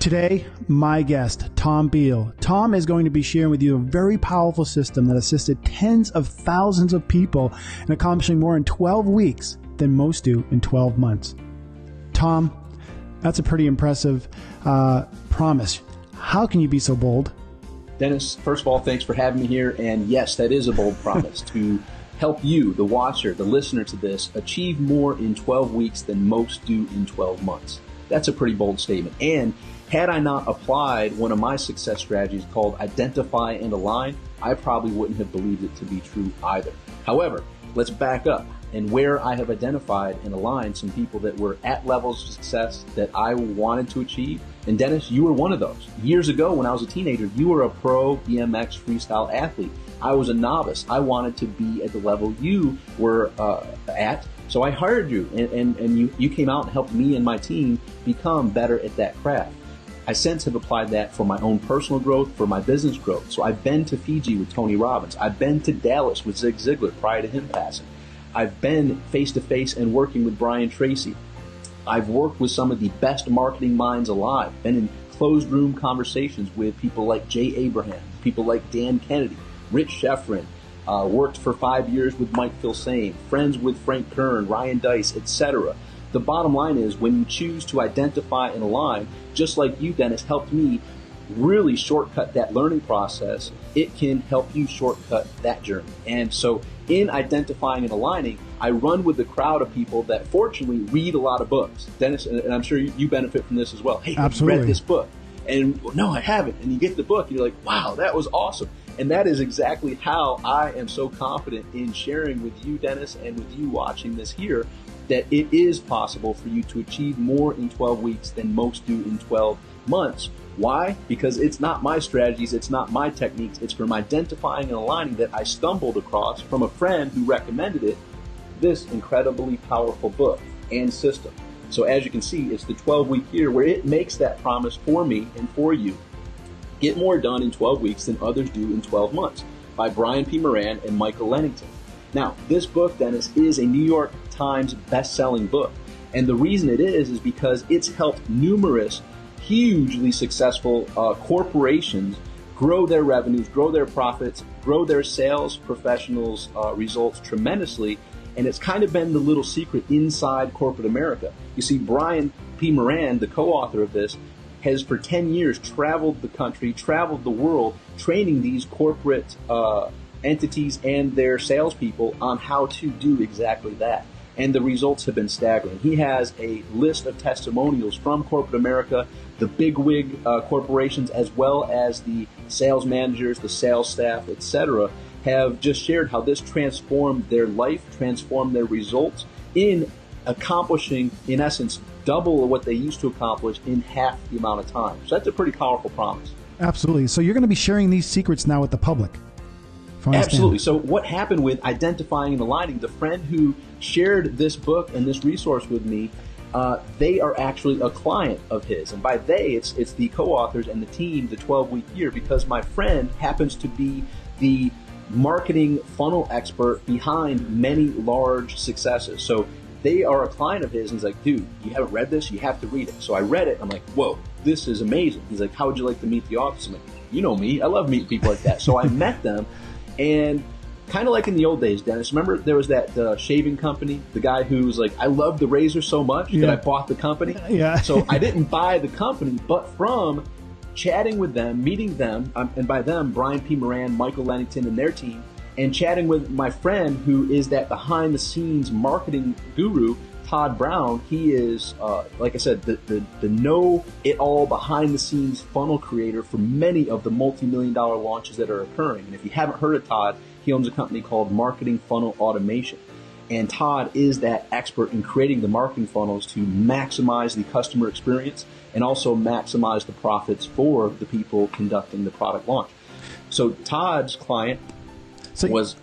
Today, my guest, Tom Beal. Tom is going to be sharing with you a very powerful system that assisted tens of thousands of people in accomplishing more in 12 weeks than most do in 12 months. Tom, that's a pretty impressive promise. How can you be so bold? Dennis, first of all, thanks for having me here. And yes, that is a bold promise to help you, the watcher, the listener to this, achieve more in 12 weeks than most do in 12 months. That's a pretty bold statement. And had I not applied one of my success strategies called identify and align, I probably wouldn't have believed it to be true either. However, let's back up. And where I have identified and aligned some people that were at levels of success that I wanted to achieve. And Dennis, you were one of those. Years ago when I was a teenager, you were a pro BMX freestyle athlete. I was a novice. I wanted to be at the level you were at. So I hired you, and you came out and helped me and my team become better at that craft. I since have applied that for my own personal growth, for my business growth. So I've been to Fiji with Tony Robbins. I've been to Dallas with Zig Ziglar prior to him passing. I've been face-to-face and working with Brian Tracy. I've worked with some of the best marketing minds alive, been in closed room conversations with people like Jay Abraham, people like Dan Kennedy, Rich Schefrin, worked for 5 years with Mike Filsaime, friends with Frank Kern, Ryan Dice, etc. The bottom line is when you choose to identify and align, just like you, Dennis, helped me really shortcut that learning process, it can help you shortcut that journey. And so in identifying and aligning, I run with the crowd of people that fortunately read a lot of books. Dennis, and I'm sure you benefit from this as well. Hey, have you read this book? And no, I haven't. And you get the book and you're like, wow, that was awesome. And that is exactly how I am so confident in sharing with you, Dennis, and with you watching this here, that it is possible for you to achieve more in 12 weeks than most do in 12 months. Why? Because it's not my strategies, it's not my techniques, it's from identifying and aligning that I stumbled across from a friend who recommended it, this incredibly powerful book and system. So as you can see, it's the 12-week year where it makes that promise for me and for you. Get more done in 12 weeks than others do in 12 months by Brian P Moran and Michael Lennington. Now, this book, Dennis, is a New York Times best-selling book. And the reason it is because it's helped numerous hugely successful corporations grow their revenues, grow their profits, grow their sales professionals' results tremendously. And it's kind of been the little secret inside corporate America. You see, Brian P Moran, the co-author of this, has for 10 years traveled the country, traveled the world, training these corporate entities and their salespeople on how to do exactly that. And the results have been staggering. He has a list of testimonials from corporate America, the bigwig corporations, as well as the sales managers, the sales staff, etc., have just shared how this transformed their life, transformed their results in accomplishing, in essence, double what they used to accomplish in half the amount of time. So that's a pretty powerful promise. Absolutely. So you're going to be sharing these secrets now with the public. Absolutely. So what happened with identifying and aligning, the friend who shared this book and this resource with me, they are actually a client of his. And by they, it's the co-authors and the team, the 12-week year, because my friend happens to be the marketing funnel expert behind many large successes. So they are a client of his, and he's like, dude, you haven't read this? You have to read it. So I read it. I'm like, whoa, this is amazing. He's like, how would you like to meet the authors? I'm like, you know me. I love meeting people like that. So I met them. And kind of like in the old days, Dennis, remember there was that shaving company, the guy who was like, I love the razor so much that I bought the company. Yeah. So I didn't buy the company, but from chatting with them, meeting them, and by them, Brian P Moran, Michael Lennington, and their team, and chatting with my friend who is that behind-the-scenes marketing guru, Todd Brown. He is, like I said, the know-it-all behind-the-scenes funnel creator for many of the multi-million-dollar launches that are occurring. And if you haven't heard of Todd, he owns a company called Marketing Funnel Automation. And Todd is that expert in creating the marketing funnels to maximize the customer experience and also maximize the profits for the people conducting the product launch. So Todd's client was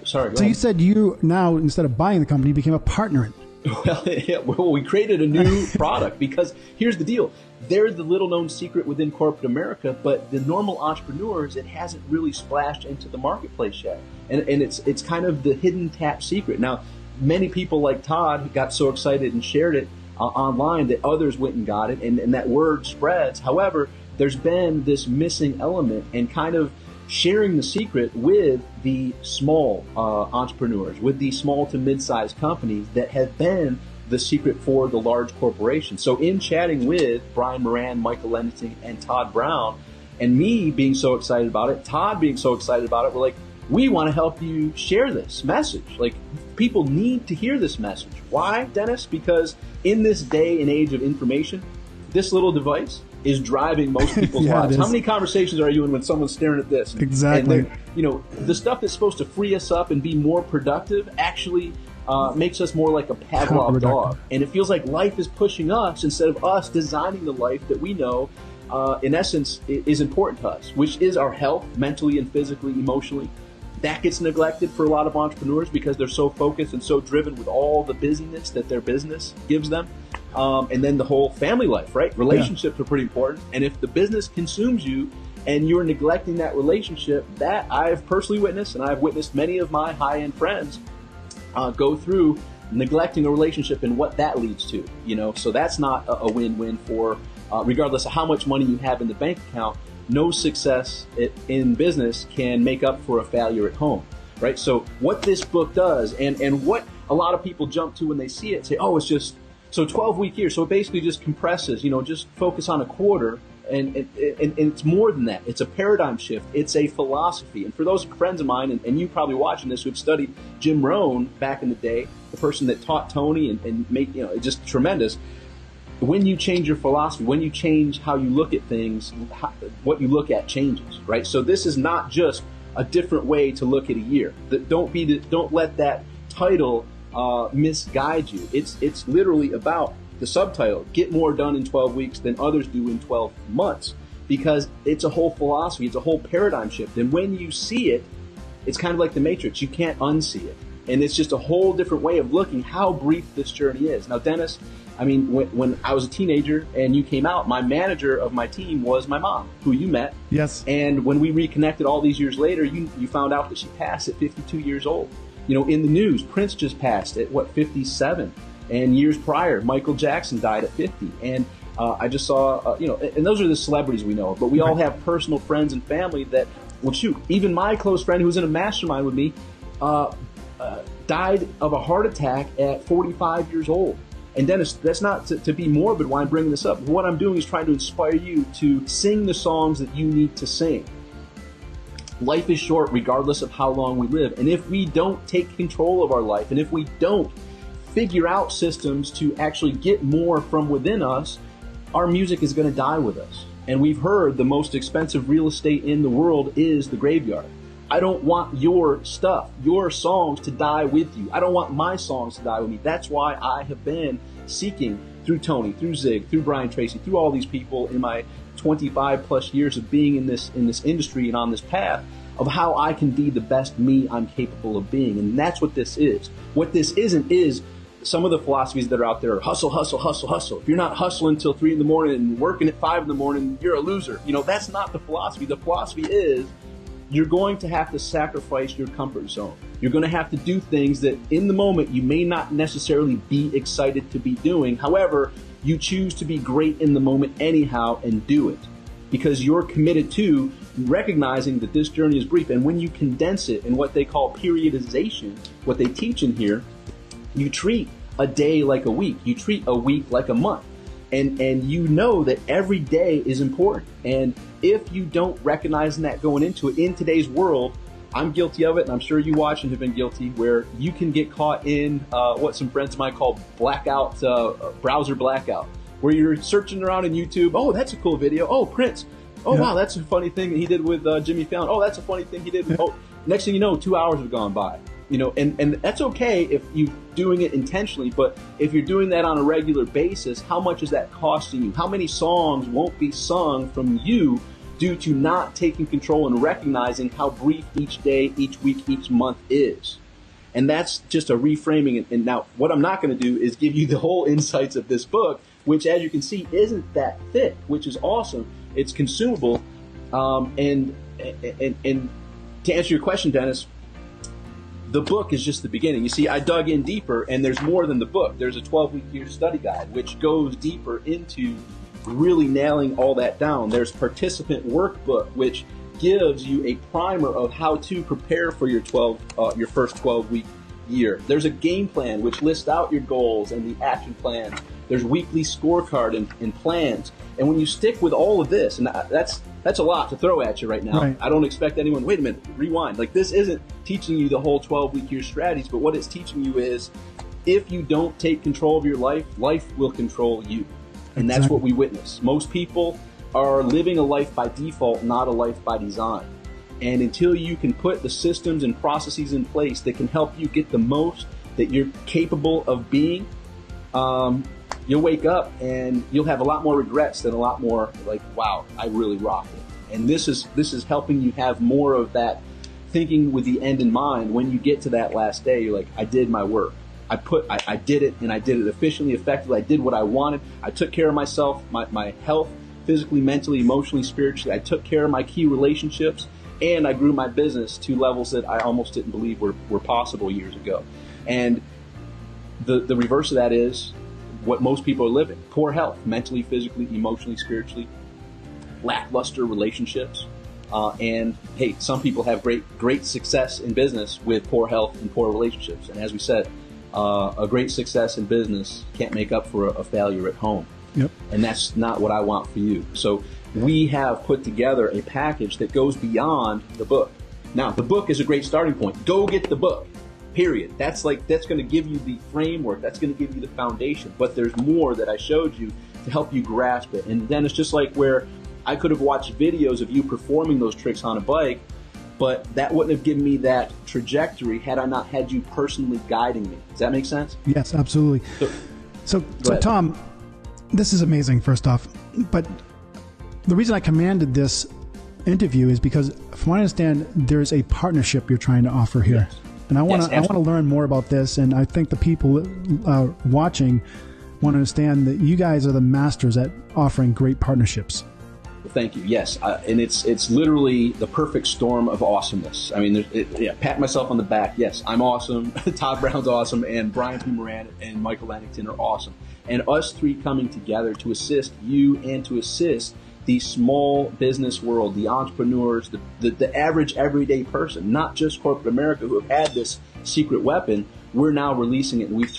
sorry. So you said you now, instead of buying the company, became a partner in it. Well, we created a new product because here's the deal. They're the little-known secret within corporate America, but the normal entrepreneurs, it hasn't really splashed into the marketplace yet. And it's kind of the hidden tap secret. Now, many people like Todd got so excited and shared it online that others went and got it, and that word spreads. However, there's been this missing element and kind of sharing the secret with the small entrepreneurs, with the small to mid-sized companies that have been the secret for the large corporations. So in chatting with Brian Moran, Michael Lendington, and Todd Brown, and me being so excited about it, Todd being so excited about it, we're like, we want to help you share this message. Like, people need to hear this message. Why, Dennis? Because in this day and age of information, this little device is driving most people's lives. How many conversations are you in when someone's staring at this? Exactly. And you know, the stuff that's supposed to free us up and be more productive actually makes us more like a Pavlov dog. And it feels like life is pushing us instead of us designing the life that we know, in essence, is important to us, which is our health, mentally and physically, emotionally. That gets neglected for a lot of entrepreneurs because they're so focused and so driven with all the busyness that their business gives them. And then the whole family life, right? Relationships are pretty important. And if the business consumes you and you're neglecting that relationship, that I've personally witnessed, and I've witnessed many of my high-end friends go through neglecting a relationship and what that leads to, you know? So that's not a win-win for, regardless of how much money you have in the bank account. No success in business can make up for a failure at home, right? So what this book does, and what a lot of people jump to when they see it, say, oh, it's just, so 12-week year. So it basically just compresses, you know, just focus on a quarter, and it's more than that. It's a paradigm shift. It's a philosophy. And for those friends of mine, and you probably watching this, who've studied Jim Rohn back in the day, the person that taught Tony and make, you know, it's just tremendous. When you change your philosophy, when you change how you look at things, what you look at changes, right? So this is not just a different way to look at a year. Don't let that title misguide you. It's literally about the subtitle: get more done in 12 weeks than others do in 12 months, because it's a whole philosophy, it's a whole paradigm shift. And when you see it, it's kind of like the Matrix. You can't unsee it. And it's just a whole different way of looking how brief this journey is. Now, Dennis, I mean, when I was a teenager and you came out, my manager of my team was my mom, who you met. Yes. And when we reconnected all these years later, you found out that she passed at 52 years old. You know, in the news, Prince just passed at, 57? And years prior, Michael Jackson died at 50. And I just saw, you know, and those are the celebrities we know. But we all have personal friends and family that, well, shoot, even my close friend who was in a mastermind with me died of a heart attack at 45 years old. And Dennis, that's not to be morbid why I'm bringing this up. What I'm doing is trying to inspire you to sing the songs that you need to sing. Life is short regardless of how long we live. And if we don't take control of our life, and if we don't figure out systems to actually get more from within us, our music is going to die with us. And we've heard the most expensive real estate in the world is the graveyard. I don't want your stuff, your songs to die with you. I don't want my songs to die with me. That's why I have been seeking through Tony, through Zig, through Brian Tracy, through all these people in my 25 plus years of being in this industry and on this path of how I can be the best me I'm capable of being. And that's what this is. What this isn't is some of the philosophies that are out there are hustle, hustle, hustle, hustle. If you're not hustling until 3 in the morning and working at 5 in the morning, you're a loser. You know, that's not the philosophy. The philosophy is you're going to have to sacrifice your comfort zone. You're going to have to do things that in the moment you may not necessarily be excited to be doing. However, you choose to be great in the moment anyhow and do it because you're committed to recognizing that this journey is brief. And when you condense it in what they call periodization, what they teach in here, you treat a day like a week. You treat a week like a month. And you know that every day is important. And if you don't recognize that going into it, in today's world, I'm guilty of it, and I'm sure you watching have been guilty, where you can get caught in what some friends of mine call blackout, browser blackout, where you're searching around in YouTube. Oh, that's a cool video. Oh, Prince. Oh, yeah. Wow, that's a funny thing that he did with Jimmy Fallon. Oh, that's a funny thing he did with, next thing you know, 2 hours have gone by. You know, and that's okay if you're doing it intentionally, but if you're doing that on a regular basis, how much is that costing you? How many songs won't be sung from you due to not taking control and recognizing how brief each day, each week, each month is? And that's just a reframing. And now what I'm not going to do is give you the whole insights of this book, which, as you can see, isn't that thick, which is awesome. It's consumable. And to answer your question, Dennis, the book is just the beginning. You see, I dug in deeper, and there's more than the book. There's a 12-week year study guide, which goes deeper into really nailing all that down. There's participant workbook, which gives you a primer of how to prepare for your first 12-week year. There's a game plan, which lists out your goals and the action plan. There's weekly scorecard and plans. And when you stick with all of this, and that's a lot to throw at you right now. Right. I don't expect anyone, wait a minute, rewind. Like, this isn't teaching you the whole 12-week year strategies, but what it's teaching you is, if you don't take control of your life, life will control you. And that's what we witness. Most people are living a life by default, not a life by design. And until you can put the systems and processes in place that can help you get the most that you're capable of being, you'll wake up and you'll have a lot more regrets than a lot more like, wow, I really rocked it. And this is helping you have more of that thinking with the end in mind. When you get to that last day, you're like, I did my work. I did it, and I did it efficiently, effectively. I did what I wanted. I took care of myself, my health, physically, mentally, emotionally, spiritually. I took care of my key relationships, and I grew my business to levels that I almost didn't believe were possible years ago. And the reverse of that is what most people are living: poor health, mentally, physically, emotionally, spiritually, lackluster relationships. And hey, some people have great success in business with poor health and poor relationships. And as we said, a great success in business can't make up for a failure at home. Yep. And that's not what I want for you. So we have put together a package that goes beyond the book. Now, the book is a great starting point. Go get the book, period. That's going to give you the framework. That's going to give you the foundation. But there's more that I showed you to help you grasp it. And then it's just like where I could have watched videos of you performing those tricks on a bike, but that wouldn't have given me that trajectory had I not had you personally guiding me. Does that make sense? Yes, absolutely. So Tom, this is amazing, first off. But the reason I commanded this interview is because, from what I understand, there's a partnership you're trying to offer here. Yes. And I want to learn more about this, and I think the people watching want to understand that you guys are the masters at offering great partnerships. Thank you. Yes, and it's literally the perfect storm of awesomeness. I mean, pat myself on the back. Yes, I'm awesome. Todd Brown's awesome, and Brian P Moran and Michael Lannington are awesome. And us three coming together to assist you and to assist the small business world, the entrepreneurs, the average everyday person, not just corporate America, who have had this secret weapon. We're now releasing it, and we've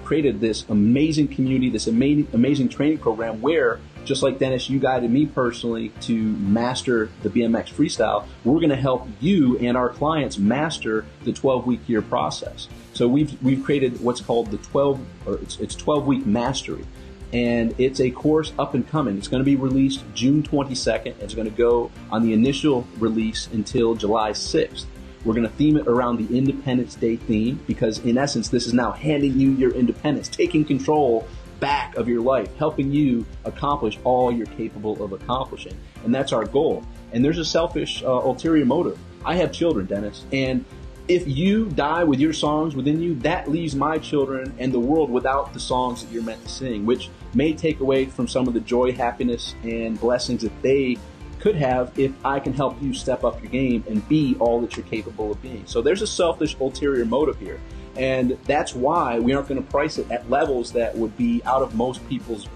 created this amazing community, this amazing training program where, just like Dennis, you guided me personally to master the BMX freestyle, we're going to help you and our clients master the 12-week year process. So we've created what's called the 12-week mastery, and it's a course up and coming. It's going to be released June 22nd. It's going to go on the initial release until July 6th. We're going to theme it around the Independence Day theme, because in essence, this is now handing you your independence, taking control back of your life, helping you accomplish all you're capable of accomplishing. And that's our goal. And there's a selfish, ulterior motive. I have children, Dennis, and if you die with your songs within you, that leaves my children and the world without the songs that you're meant to sing, which may take away from some of the joy, happiness, and blessings that they could have if I can help you step up your game and be all that you're capable of being. So there's a selfish, ulterior motive here. And that's why we aren't going to price it at levels that would be out of most people's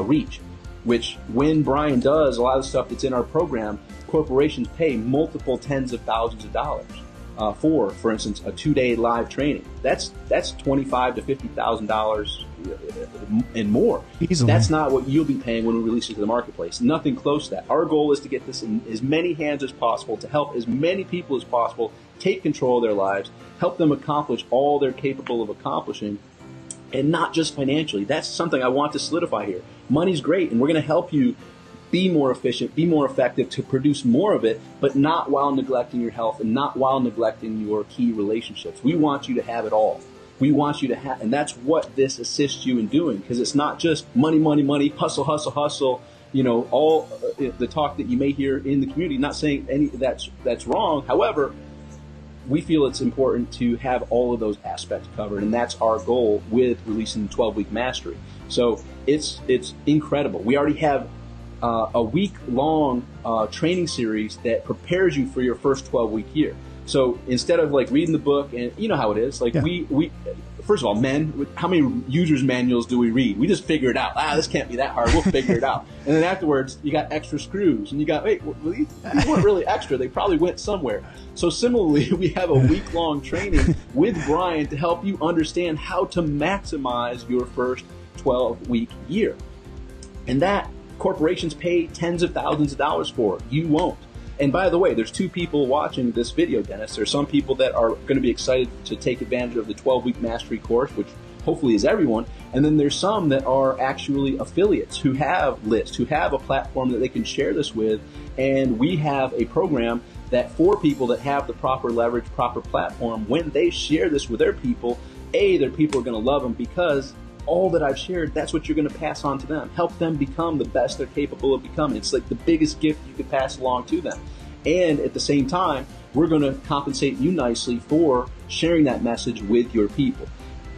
reach, which when Brian does a lot of the stuff that's in our program, corporations pay multiple tens of thousands of dollars for instance, a 2-day live training. That's $25,000 to $50,000 and more. Easily. That's not what you'll be paying when we release it to the marketplace. Nothing close to that. Our goal is to get this in as many hands as possible, to help as many people as possible take control of their lives, help them accomplish all they're capable of accomplishing, and not just financially. That's something I want to solidify here. Money's great, and we're going to help you be more efficient, be more effective to produce more of it, but not while neglecting your health and not while neglecting your key relationships. We want you to have it all. We want you to have, and that's what this assists you in doing, because it's not just money, money, money, hustle, hustle, hustle, you know, all the talk that you may hear in the community. Not saying any that's wrong. However, we feel it's important to have all of those aspects covered, and that's our goal with releasing the 12-week mastery. So it's incredible. We already have a week-long training series that prepares you for your first 12-week year. So instead of like reading the book, and you know how it is, like we first of all, men, how many users manuals do we read? We just figure it out. This can't be that hard. We'll figure it out. And then afterwards, you got extra screws, and you got, wait, well, these weren't really extra. They probably went somewhere. So similarly, we have a week-long training with Brian to help you understand how to maximize your first 12-week year. And that corporations pay tens of thousands of dollars for. You won't. And by the way, there's two people watching this video, Dennis. There's some people that are going to be excited to take advantage of the 12-week mastery course, which hopefully is everyone. And then there's some that are actually affiliates who have lists, who have a platform that they can share this with. And we have a program that for people that have the proper leverage, proper platform, when they share this with their people, their people are going to love them because all that I've shared, that's what you're going to pass on to them. Help them become the best they're capable of becoming. It's like the biggest gift you could pass along to them. And at the same time, we're going to compensate you nicely for sharing that message with your people.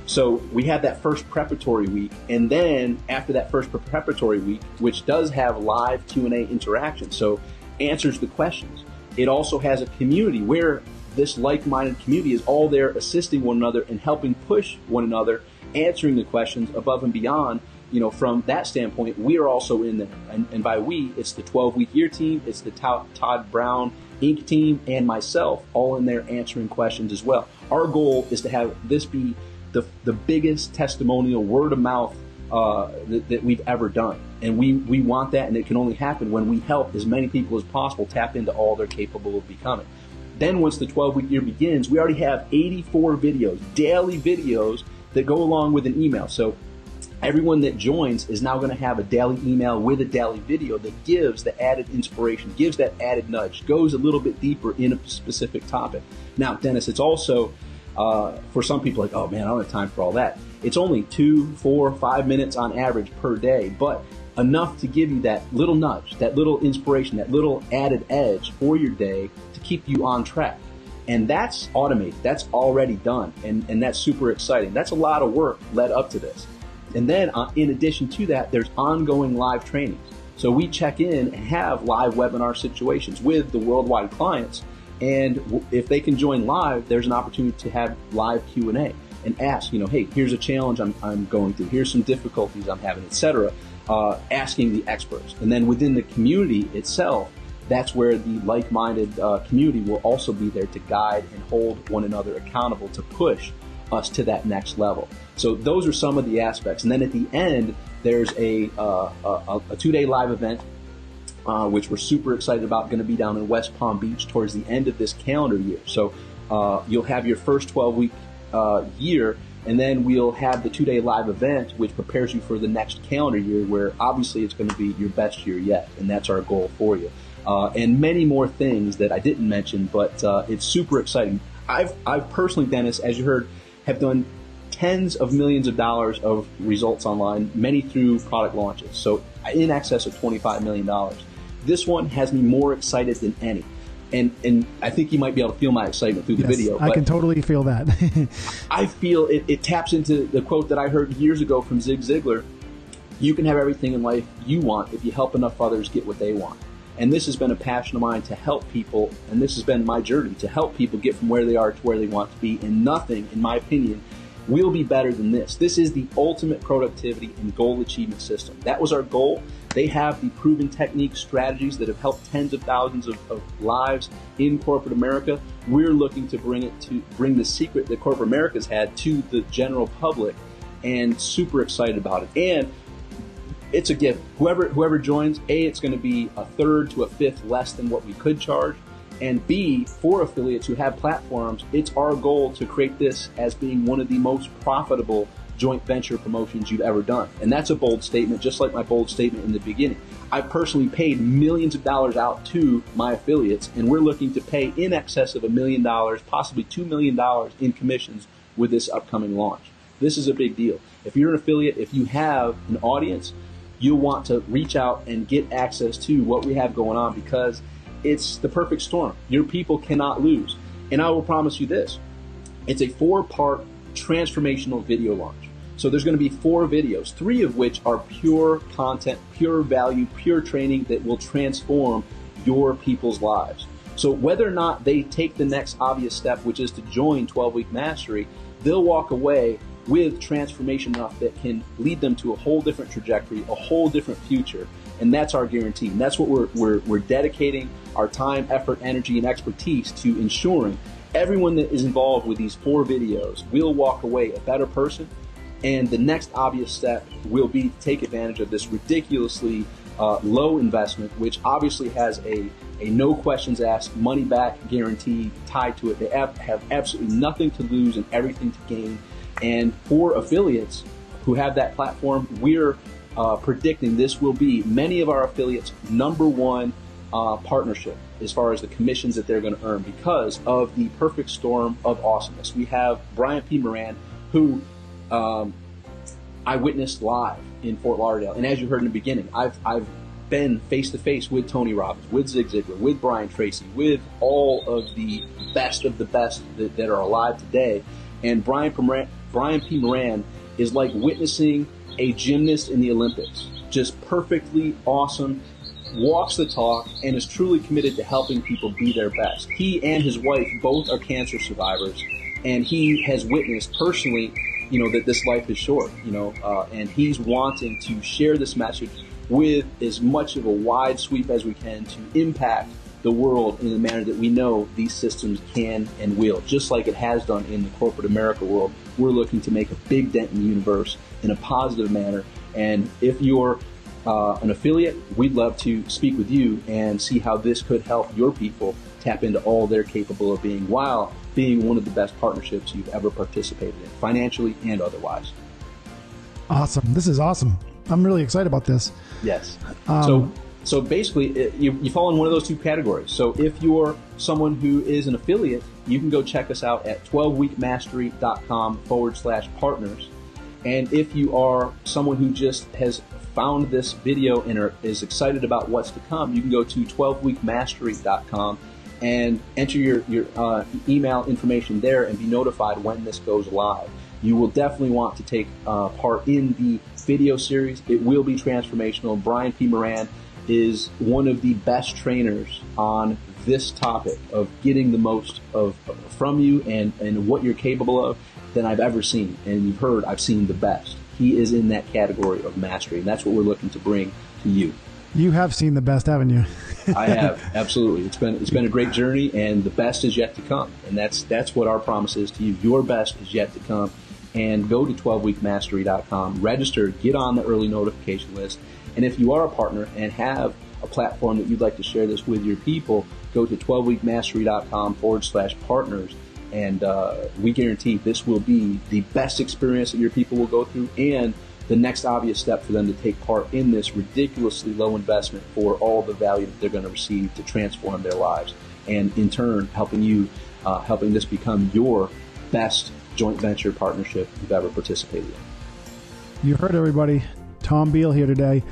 So we have that first preparatory week, and then after that first preparatory week, which does have live Q&A interaction, so answers the questions. It also has a community where this like-minded community is all there assisting one another and helping push one another, answering the questions above and beyond. From that standpoint, we are also in there. And by we, it's the 12-week year team, it's the Todd Brown Inc. team, and myself, all in there answering questions as well. Our goal is to have this be the biggest testimonial word of mouth that we've ever done. And we want that, and it can only happen when we help as many people as possible tap into all they're capable of becoming. Then once the 12-week year begins, we already have 84 videos, daily videos that go along with an email. So everyone that joins is now going to have a daily email with a daily video that gives the added inspiration, gives that added nudge, goes a little bit deeper in a specific topic. Now, Dennis, it's also, for some people, like, oh man, I don't have time for all that. It's only 2, 4, 5 minutes on average per day, but enough to give you that little nudge, that little inspiration, that little added edge for your day to keep you on track. And that's automated. That's already done. And that's super exciting. That's a lot of work led up to this. And then in addition to that, there's ongoing live trainings. So we check in and have live webinar situations with the worldwide clients. And if they can join live, there's an opportunity to have live Q&A and ask, hey, here's a challenge I'm going through. Here's some difficulties I'm having, etc. Asking the experts. And then within the community itself, that's where the like-minded community will also be there to guide and hold one another accountable to push us to that next level. So those are some of the aspects. And then at the end, there's a 2-day live event, which we're super excited about, going to be down in West Palm Beach towards the end of this calendar year. So you'll have your first 12-week year, and then we'll have the 2-day live event, which prepares you for the next calendar year, where obviously it's going to be your best year yet, and that's our goal for you. And many more things that I didn't mention, but it's super exciting. I've personally, Dennis, as you heard, have done tens of millions of dollars of results online, many through product launches, so in excess of $25 million. This one has me more excited than any. And I think you might be able to feel my excitement through the video. I can totally feel that. I feel it taps into the quote that I heard years ago from Zig Ziglar: you can have everything in life you want if you help enough others get what they want. And this has been a passion of mine to help people, and this has been my journey to help people get from where they are to where they want to be. And nothing, in my opinion, will be better than this. This is the ultimate productivity and goal achievement system. That was our goal. They have the proven techniques, strategies that have helped tens of thousands of lives in corporate America. We're looking to bring the secret that corporate America's had to the general public, and super excited about it. And it's a gift. Whoever joins, A, it's going to be a third to a fifth less than what we could charge. And B, for affiliates who have platforms, it's our goal to create this as being one of the most profitable joint venture promotions you've ever done. And that's a bold statement, just like my bold statement in the beginning. I personally paid millions of dollars out to my affiliates, and we're looking to pay in excess of $1 million, possibly $2 million in commissions with this upcoming launch. This is a big deal. If you're an affiliate, if you have an audience, you'll want to reach out and get access to what we have going on, because it's the perfect storm. Your people cannot lose. And I will promise you this: it's a 4-part transformational video launch. So there's going to be 4 videos, 3 of which are pure content, pure value, pure training that will transform your people's lives. So whether or not they take the next obvious step, which is to join 12-Week Mastery, they'll walk away with transformation enough that can lead them to a whole different trajectory, a whole different future. And that's our guarantee. And that's what we're dedicating our time, effort, energy, and expertise to ensuring everyone that is involved with these 4 videos will walk away a better person. And the next obvious step will be to take advantage of this ridiculously low investment, which obviously has a no questions asked, money back guarantee tied to it. They have absolutely nothing to lose and everything to gain. And for affiliates who have that platform, we're predicting this will be many of our affiliates' #1 partnership as far as the commissions that they're going to earn because of the perfect storm of awesomeness. We have Brian P Moran, who I witnessed live in Fort Lauderdale. And as you heard in the beginning, I've been face-to-face with Tony Robbins, with Zig Ziglar, with Brian Tracy, with all of the best that are alive today. And Brian P Moran is like witnessing a gymnast in the Olympics. Just perfectly awesome, walks the talk, and is truly committed to helping people be their best. He and his wife both are cancer survivors, and he has witnessed personally, that this life is short, and he's wanting to share this message with as much of a wide sweep as we can to impact the world in the manner that we know these systems can and will. Just like it has done in the corporate America world, we're looking to make a big dent in the universe in a positive manner. And if you're an affiliate, we'd love to speak with you and see how this could help your people tap into all they're capable of being while being one of the best partnerships you've ever participated in, financially and otherwise. Awesome. This is awesome. I'm really excited about this. Yes. So basically, you fall in one of those 2 categories. So if you're someone who is an affiliate, you can go check us out at 12weekmastery.com/partners. And if you are someone who just has found this video and is excited about what's to come, you can go to 12weekmastery.com and enter your email information there and be notified when this goes live. You will definitely want to take part in the video series. It will be transformational. Brian P Moran is one of the best trainers on this topic of getting the most from you and what you're capable of than I've ever seen. And you've heard I've seen the best. He is in that category of mastery, and that's what we're looking to bring to you. You have seen the best, haven't you? I have, absolutely. It's been a great journey, and the best is yet to come. And that's what our promise is to you. Your best is yet to come. And go to 12weekmastery.com, register, get on the early notification list. And if you are a partner and have a platform that you'd like to share this with your people, go to 12weekmastery.com/partners. And we guarantee this will be the best experience that your people will go through and the next obvious step for them to take part in this ridiculously low investment for all the value that they're going to receive to transform their lives. And in turn, helping this become your best joint venture partnership you've ever participated in. You heard everybody. Tom Beal here today.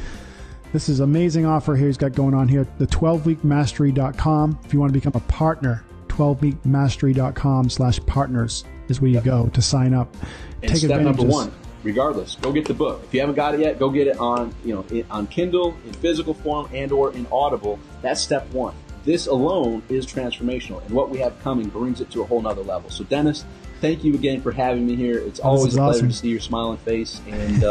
This is an amazing offer here he's got going on here. The 12weekmastery.com. If you want to become a partner, 12weekmastery.com/partners is where you go to sign up. And step number 1, regardless, go get the book. If you haven't got it yet, go get it on Kindle, in physical form, and/or in Audible. That's step 1. This alone is transformational, and what we have coming brings it to a whole nother level. So, Dennis, thank you again for having me here. It's always a pleasure to see your smiling face, and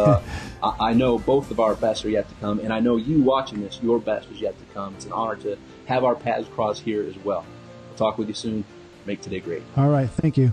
I know both of our best are yet to come, and I know you watching this, your best is yet to come. It's an honor to have our paths cross here as well. I'll talk with you soon. Make today great. All right. Thank you.